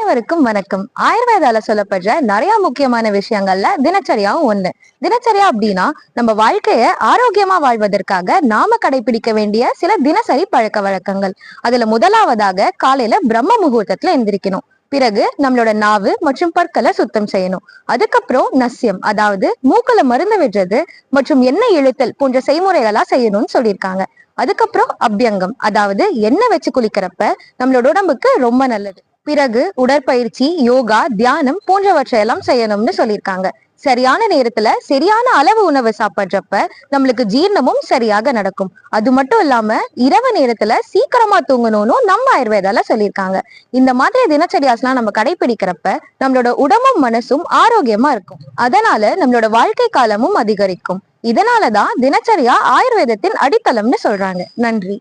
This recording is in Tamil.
அனைவருக்கும் வணக்கம். ஆயுர்வேதால சொல்லப்படுற நிறைய முக்கியமான விஷயங்கள்ல தினச்சரியாவும் ஒண்ணு. தினச்சரியா அப்படின்னா நம்ம வாழ்க்கைய ஆரோக்கியமா வாழ்வதற்காக நாம கடைபிடிக்க வேண்டிய சில தினசரி பழக்க வழக்கங்கள். அதுல முதலாவதாக காலையில பிரம்ம முகூர்த்தத்துல எந்திரிக்கணும். பிறகு நம்மளோட நாவு மற்றும் பற்களை சுத்தம் செய்யணும். அதுக்கப்புறம் நஸ்யம், அதாவது மூக்குல மருந்து விடுறது மற்றும் எண்ணெய் இழுத்தல் போன்ற செய்முறைகளா செய்யணும்னு சொல்லியிருக்காங்க. அதுக்கப்புறம் அபியங்கம், அதாவது எண்ணெய் வச்சு குளிக்கிறப்ப நம்மளோட உடம்புக்கு ரொம்ப நல்லது. பிறகு உடற்பயிற்சி, யோகா, தியானம் போன்றவற்றையெல்லாம் செய்யணும்னு சொல்லியிருக்காங்க. சரியான நேரத்துல சரியான அளவு உணவு சாப்பிடுறப்ப நம்மளுக்கு ஜீரணமும் சரியாக நடக்கும். அது மட்டும் இல்லாம இரவு நேரத்துல சீக்கிரமா தூங்கணும்னு நம்ம ஆயுர்வேதால சொல்லியிருக்காங்க. இந்த மாதிரி தினச்சரியாஸ்லாம் நம்ம கடைபிடிக்கிறப்ப நம்மளோட உடம்பும் மனசும் ஆரோக்கியமா இருக்கும். அதனால நம்மளோட வாழ்க்கை காலமும் அதிகரிக்கும். இதனாலதான் தினச்சரியா ஆயுர்வேதத்தின் அடித்தளம்னு சொல்றாங்க. நன்றி.